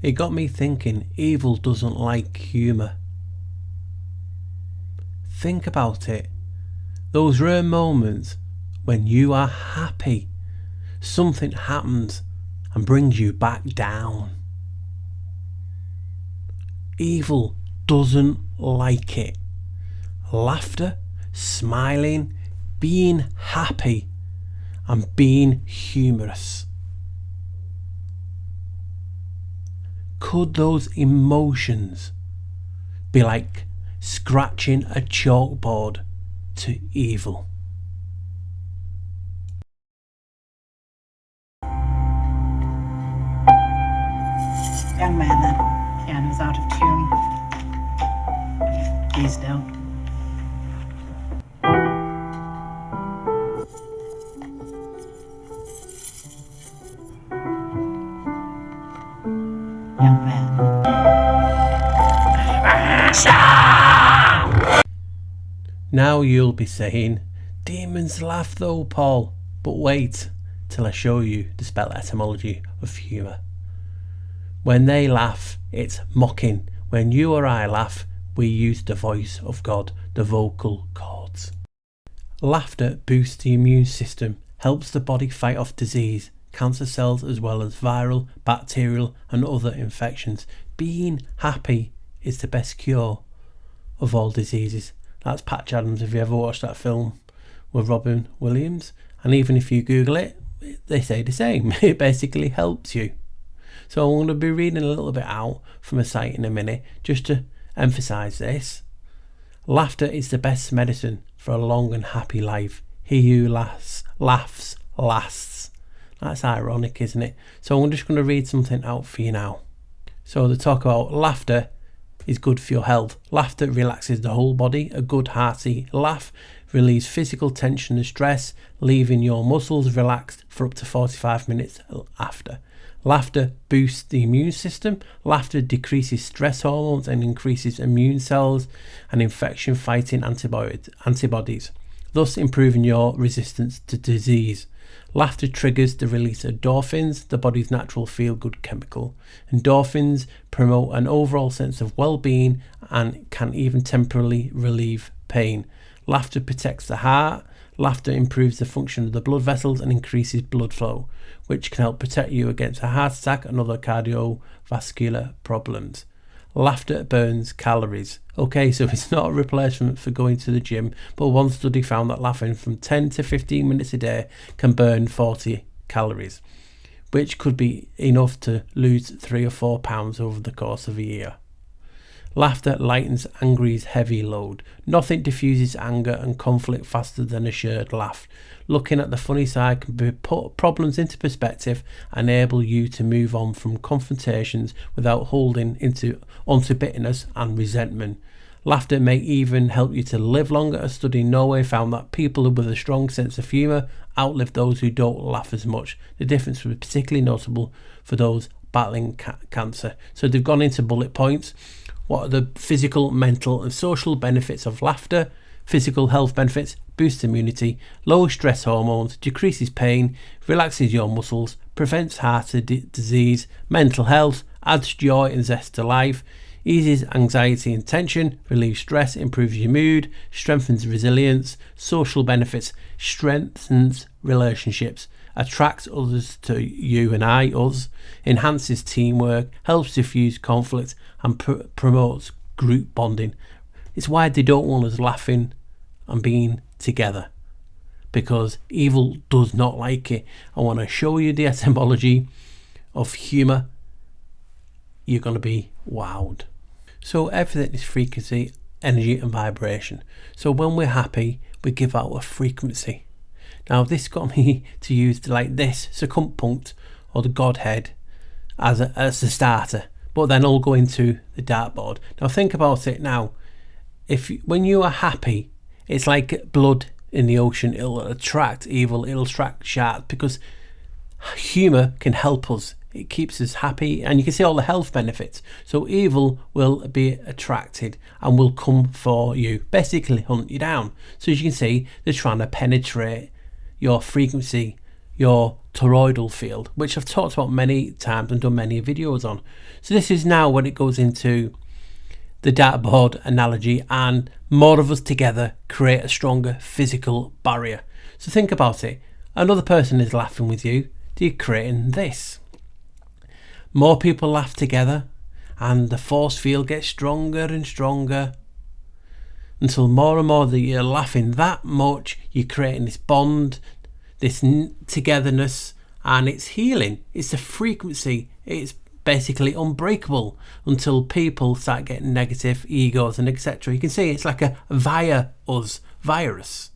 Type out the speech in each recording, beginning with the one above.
It got me thinking, evil doesn't like humour. Think about it. Those rare moments when you are happy, something happens and brings you back down. Evil doesn't like it. Laughter, smiling, being happy, and being humorous. Could those emotions be like scratching a chalkboard to evil? Young man, that piano's out of tune. Keys down. Young man. Now you'll be saying, demons laugh though, Paul. But wait till I show you the spell etymology of humour. When they laugh, it's mocking. When you or I laugh, we use the voice of God, the vocal cords. Laughter boosts the immune system, helps the body fight off disease, cancer cells, as well as viral, bacterial and other infections. Being happy is the best cure of all diseases. That's Patch Adams, if you ever watched that film with Robin Williams. And even if you Google it, they say the same. It basically helps you. So I'm going to be reading a little bit out from a site in a minute, just to emphasise this. Laughter is the best medicine for a long and happy life. He who laughs lasts. That's ironic, isn't it? So I'm just going to read something out for you now. So they talk about laughter is good for your health. Laughter relaxes the whole body. A good hearty laugh relieves physical tension and stress, leaving your muscles relaxed for up to 45 minutes after. Laughter boosts the immune system. Laughter decreases stress hormones and increases immune cells and infection fighting antibodies, thus improving your resistance to disease. Laughter triggers the release of endorphins, the body's natural feel-good chemical. Endorphins promote an overall sense of well-being and can even temporarily relieve pain. Laughter protects the heart. Laughter improves the function of the blood vessels and increases blood flow, which can help protect you against a heart attack and other cardiovascular problems. Laughter burns calories. Okay, so it's not a replacement for going to the gym, but one study found that laughing from 10 to 15 minutes a day can burn 40 calories, which could be enough to lose 3 or 4 pounds over the course of a year. Laughter lightens anger's heavy load. Nothing diffuses anger and conflict faster than a shared laugh. Looking at the funny side can put problems into perspective and enable you to move on from confrontations without holding onto bitterness and resentment. Laughter may even help you to live longer. A study in Norway found that people with a strong sense of humour outlive those who don't laugh as much. The difference was particularly notable for those battling cancer. So they've gone into bullet points. What are the physical, mental and social benefits of laughter? Physical health benefits: boosts immunity, lowers stress hormones, decreases pain, relaxes your muscles, prevents heart disease. Mental health: adds joy and zest to life, eases anxiety and tension, relieves stress, improves your mood, strengthens resilience. Social benefits: strengthens relationships, attracts others to you and us, enhances teamwork, helps diffuse conflict and promotes group bonding. It's why they don't want us laughing and being together, because evil does not like it. I want to show you the etymology of humour. You're going to be wowed. So everything is frequency, energy and vibration. So when we're happy, we give out a frequency. Now this got me to use like this circumpunct or the Godhead as the starter, but then I'll go into the dartboard. Now think about it now. When you are happy, it's like blood in the ocean. It'll attract evil, it'll attract sharks, because humour can help us. It keeps us happy, and you can see all the health benefits. So evil will be attracted and will come for you, basically hunt you down. So as you can see, they're trying to penetrate your frequency your toroidal field, which I've talked about many times and done many videos on. So this is now when it goes into the dartboard analogy, and more of us together create a stronger physical barrier. So think about it. Another person is laughing with you. You're creating this. More people laugh together and the force field gets stronger and stronger until more and more that you're laughing that much, you're creating this bond, this togetherness, and it's healing. It's a frequency. It's basically unbreakable until people start getting negative egos and etc. You can see it's like a via us virus.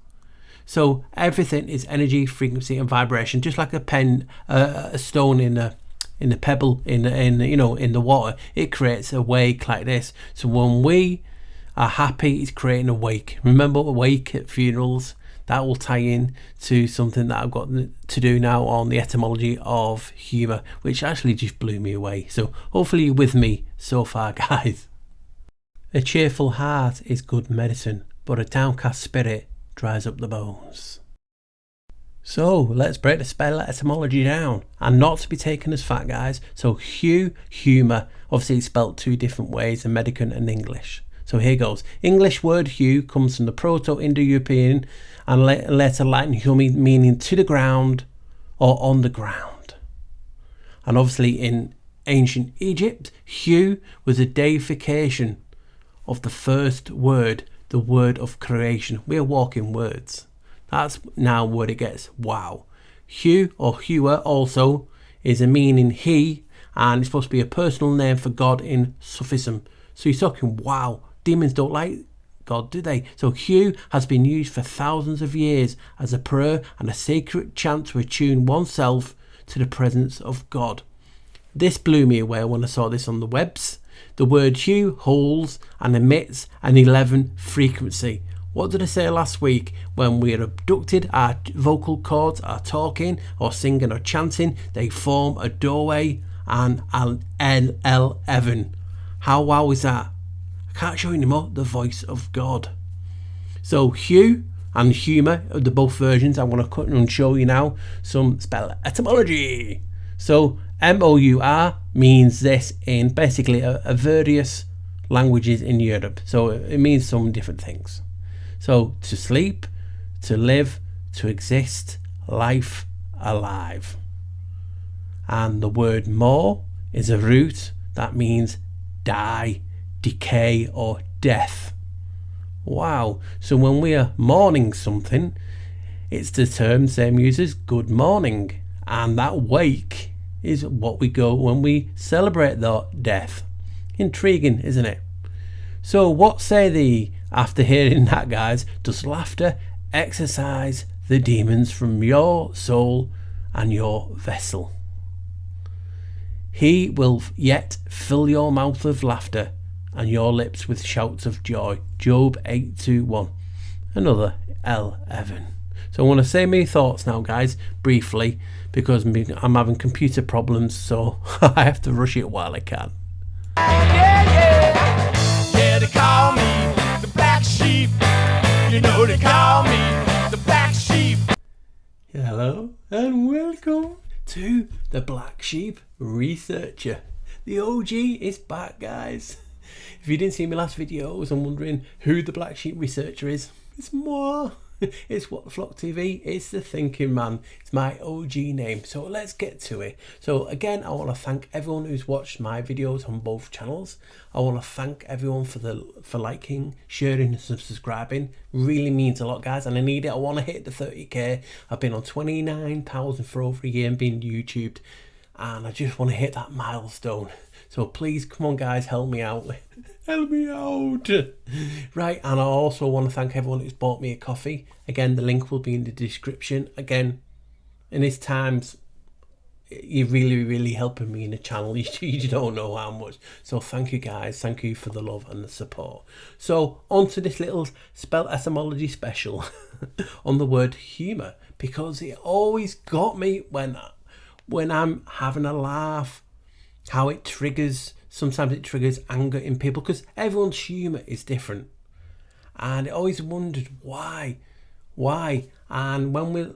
So everything is energy, frequency, and vibration. Just like a pen, a stone in a pebble in the water, it creates a wake like this. So when we are happy, it's creating a wake. Remember a wake at funerals? That will tie in to something that I've got to do now on the etymology of humour, which actually just blew me away. So hopefully you're with me so far, guys. A cheerful heart is good medicine, but a downcast spirit dries up the bones. So let's break the spell etymology down, and not to be taken as fact, guys. So humour, obviously it's spelt two different ways, American and English. So here goes. English word hue comes from the Proto-Indo-European and later Latin humi, meaning to the ground or on the ground. And obviously in ancient Egypt, hue was a deification of the first word, the word of creation. We are walking words. That's now where it gets wow. Hu or Hua also is a meaning he, and it's supposed to be a personal name for God in Sufism. So you're talking wow. Demons don't like God, do they? So Hu has been used for thousands of years as a prayer and a sacred chant to attune oneself to the presence of God. This blew me away when I saw this on the webs. The word Hu holds and emits an 11 frequency. What did I say last week? When we're abducted, our vocal cords are talking or singing or chanting, they form a doorway and an L11. How wow is that? I can't show you anymore. The voice of God. So hue and humour are the both versions. I want to cut and show you now some spell etymology. So MOUR means this in basically a various languages in Europe. So it means some different things. So to sleep, to live, to exist, life, alive. And the word more is a root that means die, decay, or death. Wow. So when we are mourning something, it's the term same used as good morning. And that wake is what we go when we celebrate that death. Intriguing, isn't it? So what say thee? After hearing that, guys, does laughter exorcise the demons from your soul and your vessel? He will yet fill your mouth with laughter and your lips with shouts of joy. Job 8:21. Another L11. So I want to say my thoughts now, guys, briefly, because I'm having computer problems, so I have to rush it while I can. Yeah, they call me the black sheep. You know they call me the black sheep. Hello and welcome to the Black Sheep Researcher. The OG is back, guys. If you didn't see my last videos and wondering who the Black Sheep Researcher is, it's moi. It's What the Flock TV. It's the thinking man. It's my OG name. So let's get to it. So again, I want to thank everyone who's watched my videos on both channels. I want to thank everyone for liking, sharing, and subscribing. Really means a lot, guys, and I need it. I want to hit the 30k. I've been on 29,000 for over a year and been YouTubed, and I just want to hit that milestone. So please, come on, guys, help me out. Help me out. Right, and I also want to thank everyone who's bought me a coffee. Again, the link will be in the description. Again, in these times, you're really helping me in the channel. You don't know how much. So thank you, guys. Thank you for the love and the support. So on to this little spell etymology special on the word humour, because it always got me when I'm having a laugh, how it triggers. Sometimes it triggers anger in people because everyone's humour is different, and I always wondered why. And when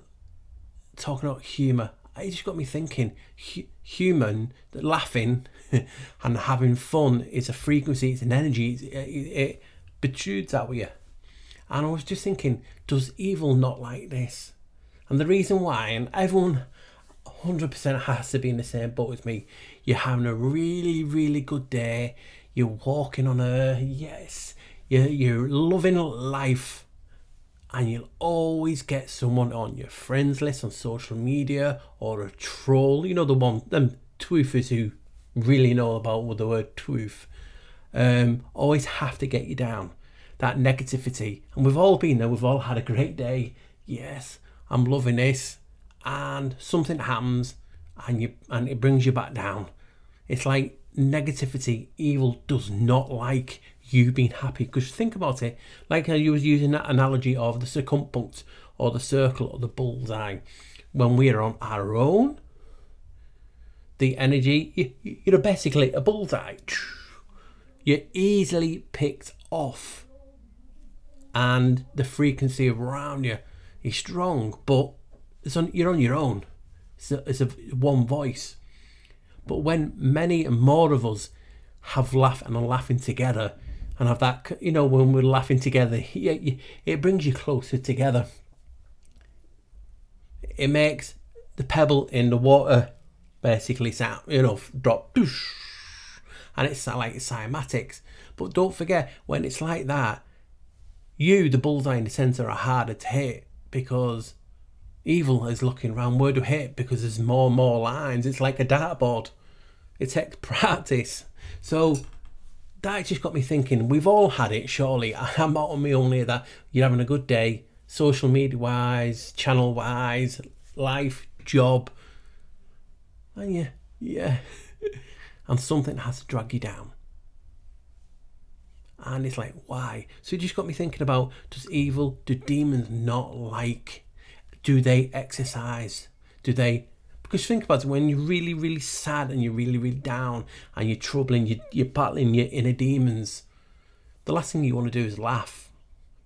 talking about humour, it just got me thinking, human, laughing and having fun is a frequency, it's an energy, it protrudes out with you. And I was just thinking, does evil not like this? And the reason why, and everyone 100% has to be in the same boat as me, you're having a really, really good day, you're walking on a, yes, you're loving life, and you'll always get someone on your friends list on social media, or a troll, you know, the one, them twoofers who really know about the word twoof, always have to get you down, that negativity. And we've all been there, we've all had a great day, yes, I'm loving this, and something happens and it brings you back down. It's like negativity, evil does not like you being happy. Because think about it, like how you was using that analogy of the circumpunct or the circle or the bullseye. When we're on our own, the energy, you're basically a bullseye. You're easily picked off, and the frequency around you is strong, but you're on your own. It's a one voice. But when many and more of us have laughed and are laughing together, and have that, you know, when we're laughing together, it brings you closer together. It makes the pebble in the water basically sound, you know, drop, and it's like cymatics. But don't forget, when it's like that, you, the bullseye in the centre, are harder to hit, because evil is looking around where to hit, because there's more and more lines. It's like a dartboard. It takes practice. So that just got me thinking, we've all had it, surely. I'm not on my own here, that you're having a good day, social media wise, channel wise, life, job, and yeah, and something has to drag you down. And it's like, why? So it just got me thinking about, do demons not like, do they exercise? Do they? Because think about it, when you're really, really sad and you're really, really down and you're troubling, you're battling your inner demons, the last thing you want to do is laugh,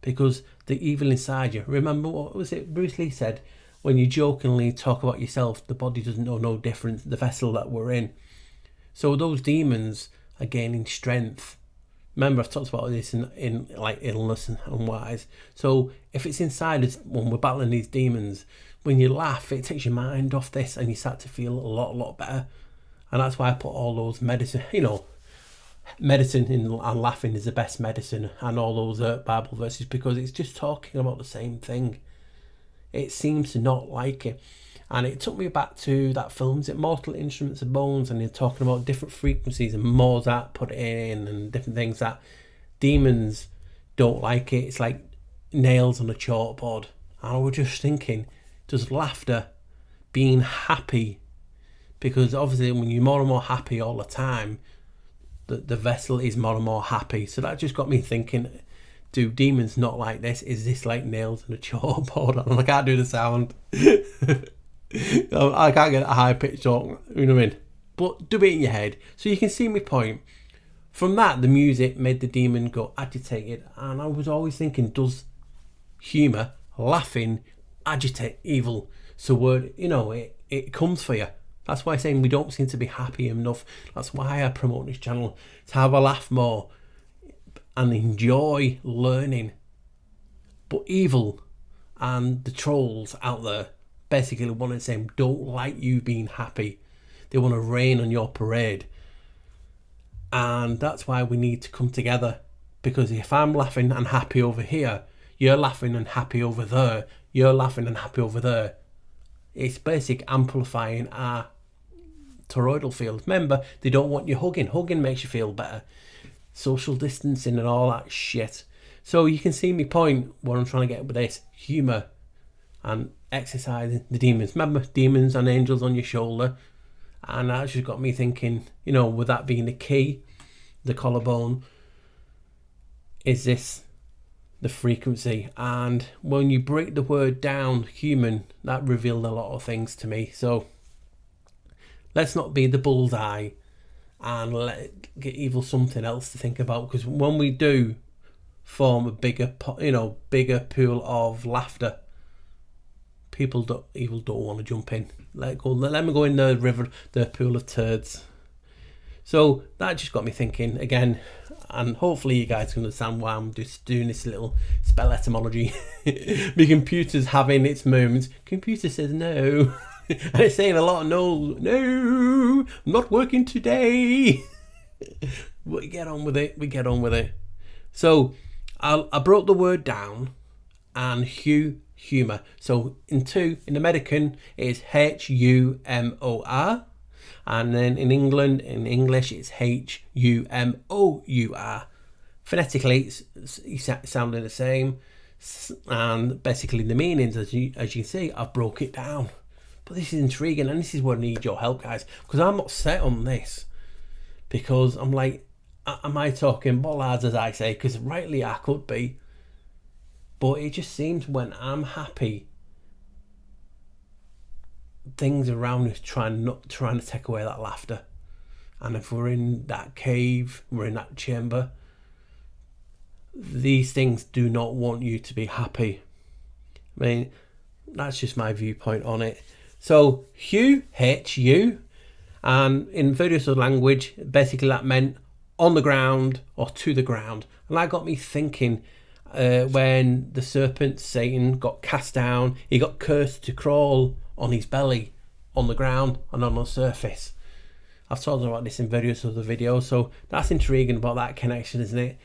because the evil inside you. Remember, what was it Bruce Lee said? When you jokingly talk about yourself, the body doesn't know no difference, the vessel that we're in. So those demons are gaining strength. Remember, I've talked about this in like illness and wise. So if it's inside us, when we're battling these demons, when you laugh, it takes your mind off this and you start to feel a lot better. And that's why I put all those medicine, you know, medicine and laughing is the best medicine, and all those Bible verses, because it's just talking about the same thing. It seems to not like it. And it took me back to that film, is it Mortal Instruments of Bones? And they're talking about different frequencies, and Mozart put it in, and different things that demons don't like it. It's like nails on a chalkboard. And I was just thinking, does laughter, being happy, because obviously when you're more and more happy all the time, the vessel is more and more happy. So that just got me thinking, do demons not like this? Is this like nails on a chalkboard? And I can't do the sound. I can't get a high pitched talk, you know what I mean? But do it in your head so you can see my point. From that, the music made the demon go agitated, and I was always thinking, does humour, laughing, agitate evil? So word, you know, it comes for you. That's why I'm saying we don't seem to be happy enough. That's why I promote this channel, to have a laugh more and enjoy learning. But evil and the trolls out there basically want to say, don't like you being happy. They want to rain on your parade. And that's why we need to come together, because if I'm laughing and happy over here, you're laughing and happy over there, you're laughing and happy over there, it's basic amplifying our toroidal field. Remember, they don't want you hugging makes you feel better, social distancing and all that shit. So you can see my point, what I'm trying to get with this humour and exercising the demons. Remember, demons and angels on your shoulder. And that just got me thinking, you know, with that being the key, the collarbone, is this the frequency? And when you break the word down, human, that revealed a lot of things to me. So let's not be the bullseye and let get evil something else to think about, because when we do form a bigger pool of laughter, people don't want to jump in. Let me go in the river, the pool of turds. So that just got me thinking again, and hopefully you guys can understand why I'm just doing this little spell etymology. My computer's having its moments. Computer says no, and it's saying a lot of no, I'm not working today. But we get on with it. So I broke the word down, and humour. So in American it's HUMOR. And then in English, it's HUMOUR. Phonetically, it's sounding the same. And basically the meanings, as you can see, I've broke it down. But this is intriguing, and this is where I need your help, guys. Because I'm not set on this. Because I'm like, am I talking bollards, as I say? Because rightly I could be. But it just seems when I'm happy, things around us trying to take away that laughter. And if we're in that cave, we're in that chamber, these things do not want you to be happy. I mean, that's just my viewpoint on it. So HU, and in various other language, basically that meant on the ground or to the ground. And that got me thinking, when the serpent Satan got cast down, he got cursed to crawl on his belly on the ground and on the surface. I've talked about this in various other videos, so that's intriguing about that connection, isn't it?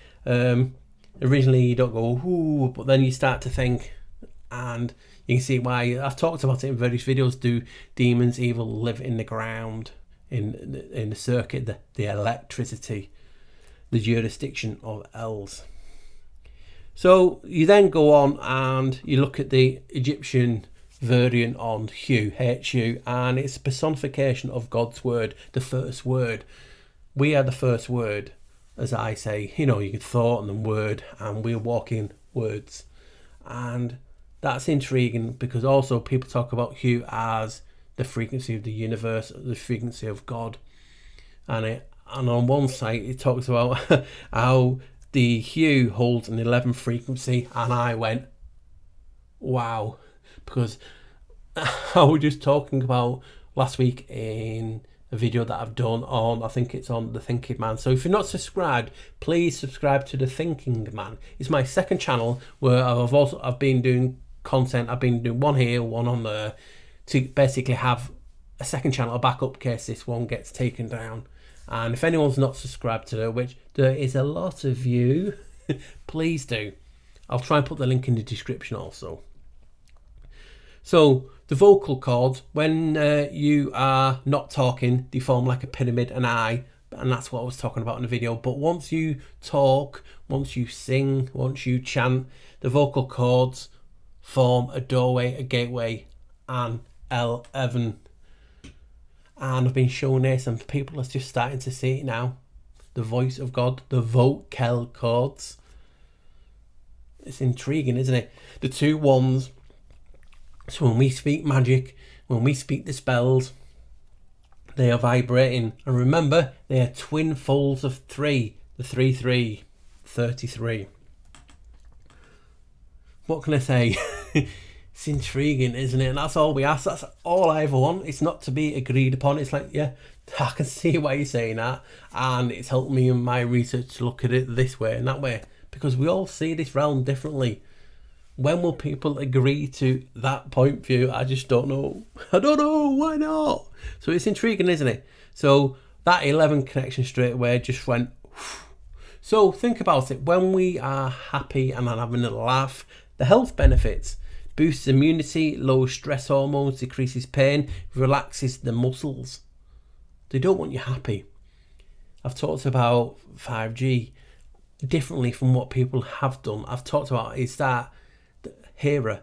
Originally you don't go ooh, but then you start to think, and you can see why. I've talked about it in various videos. Do demons, evil live in the ground, in the circuit, the electricity, the jurisdiction of elves? So you then go on and you look at the Egyptian variant on HU, and it's a personification of God's word, the first word. We are the first word, as I say. You can thought and then word, and we're walking words. And that's intriguing because also people talk about HU as the frequency of the universe, the frequency of God. And on one site it talks about how the HU holds an 11 frequency, and I went, wow. Because I was just talking about last week in a video that I've done on, I think it's on The Thinking Man. So if you're not subscribed, please subscribe to The Thinking Man. It's my second channel where I've been doing content. I've been doing one here, one on there, to basically have a second channel, a backup in case this one gets taken down. And if anyone's not subscribed to it, which there is a lot of you, please do. I'll try and put the link in the description also. So the vocal cords, when you are not talking, they form like a pyramid, an eye, and that's what I was talking about in the video. But once you talk, once you sing, once you chant, the vocal cords form a doorway, a gateway, and L11. And I've been showing this, and people are just starting to see it now. The voice of God, the vocal cords. It's intriguing, isn't it? The two ones. So when we speak magic, when we speak the spells, they are vibrating. And remember, they are twin folds of 3. The 3, 33. What can I say? It's intriguing, isn't it? And that's all we ask. That's all I ever want. It's not to be agreed upon. It's like, yeah, I can see why you're saying that. And it's helped me in my research to look at it this way and that way. Because we all see this realm differently. When will people agree to that point of view? I just don't know. I don't know. Why not? So it's intriguing, isn't it? So that 11 connection straight away just went. So think about it. When we are happy and having a laugh, the health benefits. Boosts immunity, lowers stress hormones, decreases pain, relaxes the muscles. They don't want you happy. I've talked about 5G differently from what people have done. I've talked about is that hearer.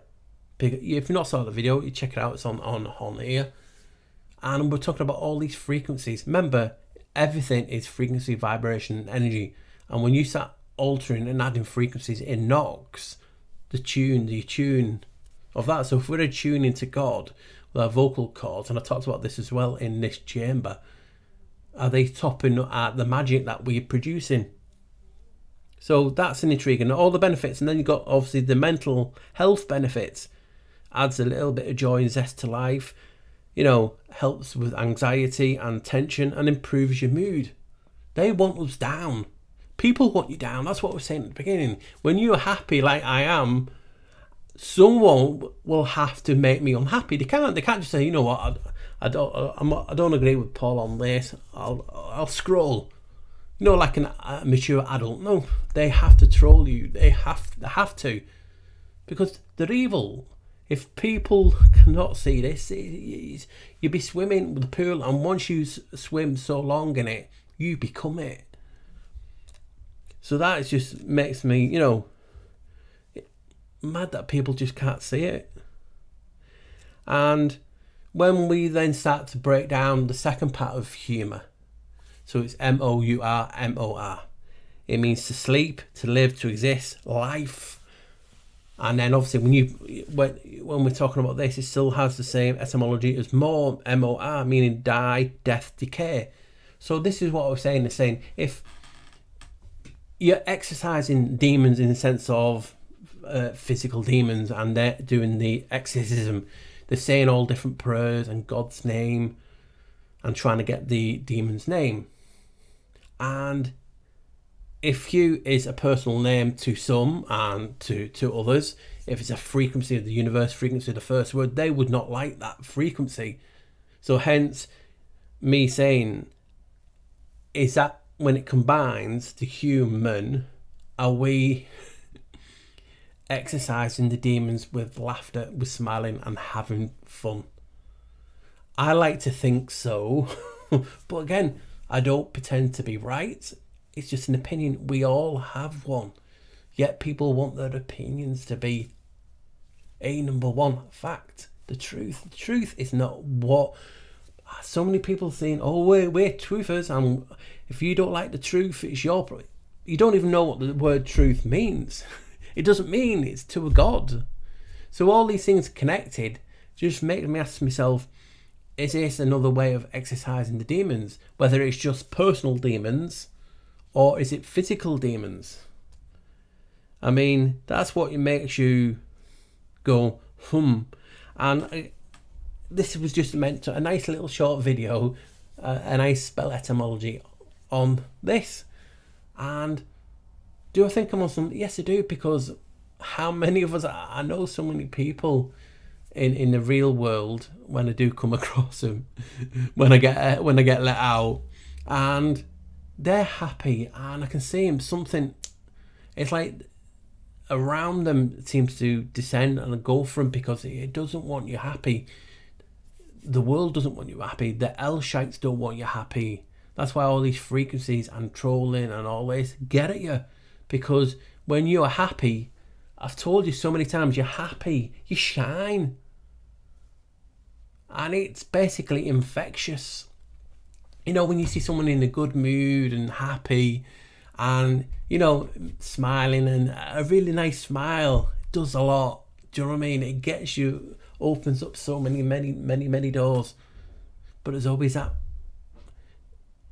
If you've not saw the video, you check it out. It's on here. And we're talking about all these frequencies. Remember, everything is frequency, vibration, and energy. And when you start altering and adding frequencies, it knocks the tune of that. So if we're attuning to God with our vocal cords, and I talked about this as well in this chamber, are they topping at the magic that we're producing? So that's an intrigue, and all the benefits. And then you've got obviously the mental health benefits. adds a little bit of joy and zest to life, helps with anxiety and tension and improves your mood. They want us down. People want you down. That's what I was saying at the beginning. When you're happy like I am, someone will have to make me unhappy. They can't just say, you know what, I don't agree with Paul on this. I'll scroll. Like a mature adult. No, they have to troll you. They have to, because they're evil. If people cannot see this, you'd be swimming with the pool, and once you swim so long in it, you become it. So that just makes me, mad that people just can't see it. And when we then start to break down the second part of humour, so it's M-O-U-R-M-O-R. It means to sleep, to live, to exist, life. And then obviously when we're talking about this, it still has the same etymology as more, M-O-R, meaning die, death, decay. So this is what I was saying. It's saying if you're exercising demons in the sense of physical demons, and they're doing the exorcism, they're saying all different prayers and God's name and trying to get the demon's name. And if Hugh is a personal name to some and to others, if it's a frequency of the universe, frequency of the first word, they would not like that frequency. So hence me saying, is that when it combines the human, are we exercising the demons with laughter, with smiling and having fun? I like to think so. But again, I don't pretend to be right. It's just an opinion. We all have one. Yet people want their opinions to be a number one fact. The truth. The truth is not what so many people saying, oh, we're truthers, and if you don't like the truth, it's your problem. You don't even know what the word truth means. It doesn't mean it's to a God. So all these things connected just make me ask myself, is this another way of exercising the demons? Whether it's just personal demons or is it physical demons? I mean, that's what makes you go, And this was just meant to a nice little short video, a nice spell etymology on this. And do I think I'm on some? Yes, I do, because how many of us, I know so many people in the real world, when I do come across them, when I get let out, and they're happy, and I can see them, something, it's like around them seems to descend and go for them, because it doesn't want you happy. The world doesn't want you happy. The L-shites don't want you happy. That's why all these frequencies and trolling and all this get at you, because when you're happy, I've told you so many times, you're happy, you shine. And it's basically infectious. When you see someone in a good mood and happy and, smiling, and a really nice smile does a lot. Do you know what I mean? It gets you, opens up so many doors. But there's always that,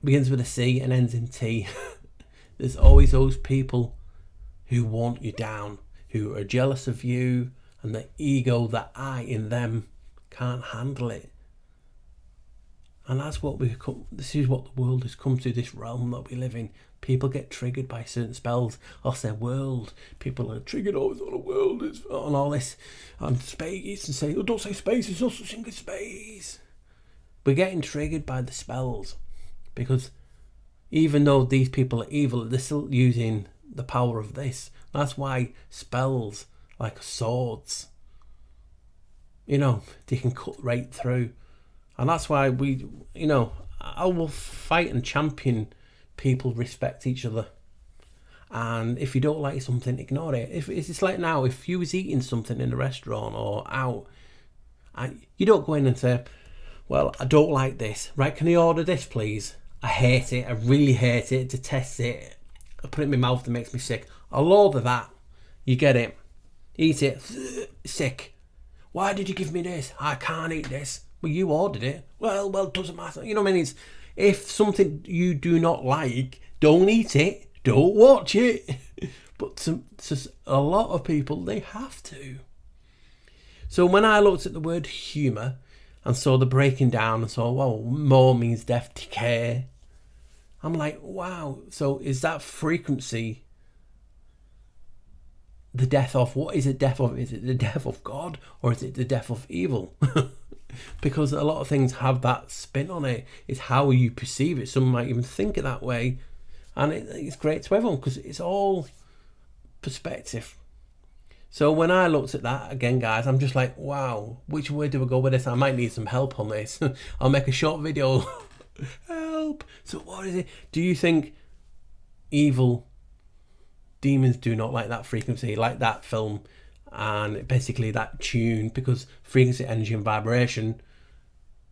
begins with a C and ends in T. There's always those people who want you down, who are jealous of you, and the ego, that I in them, can't handle it. And that's what this is what the world has come to, this realm that we live in. People get triggered by certain spells. I'll say world. People are triggered, it's not a world, it's on all this. And space, and say, don't say space, there's no such thing as space. We're getting triggered by the spells, because even though these people are evil, they're still using the power of this. That's why spells, like swords, they can cut right through. And that's why I will fight and champion people respect each other. And if you don't like something, ignore it. If it's like now, if you was eating something in a restaurant or out, and you don't go in and say, well, I don't like this. Right, can you order this, please? I hate it. I really hate it. Detest it. I put it in my mouth, it makes me sick. I'll order that. You get it. Eat it. Sick. Why did you give me this? I can't eat this. Well, you ordered it. Well, it doesn't matter. You know what I mean? It's, if something you do not like, don't eat it. Don't watch it. But a lot of people, they have to. So when I looked at the word humour and saw the breaking down and saw, well, more means death, decay, I'm like, wow, so is that frequency the death of, what is it death of? Is it the death of God or is it the death of evil? Because a lot of things have that spin on it. It's how you perceive it. Some might even think it that way. And it's great to everyone because it's all perspective. So when I looked at that, again, guys, I'm just like, wow, which way do I go with this? I might need some help on this. I'll make a short video. Help. So what is it? Do you think evil demons do not like that frequency, like that film, and basically that tune, because frequency, energy and vibration,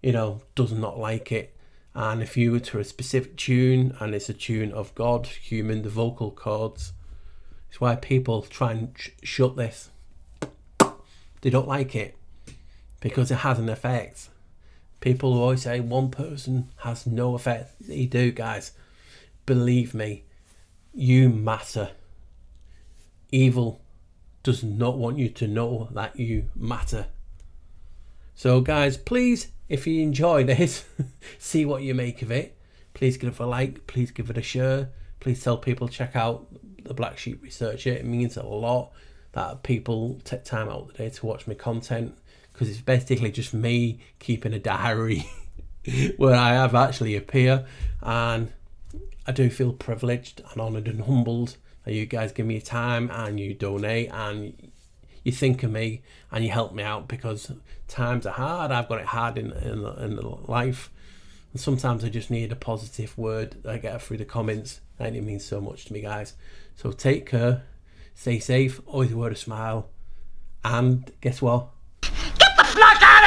you know, does not like it. And if you were to a specific tune and it's a tune of God, human, the vocal cords, it's why people try and shut this. They don't like it because it has an effect. People always say one person has no effect. They do, guys. Believe me, you matter. Evil does not want you to know that you matter. So guys, please, if you enjoy this, see what you make of it. Please give it a like, please give it a share. Please tell people, check out the Black Sheep Researcher. It means a lot that people take time out of the day to watch my content, because it's basically just me keeping a diary where I have actually appear, and I do feel privileged and honoured and humbled that you guys give me your time and you donate and you think of me and you help me out, because times are hard. I've got it hard in life, and sometimes I just need a positive word that I get through the comments, and it means so much to me, guys. So take care, stay safe, always wear a smile, and guess what? Get the fuck out of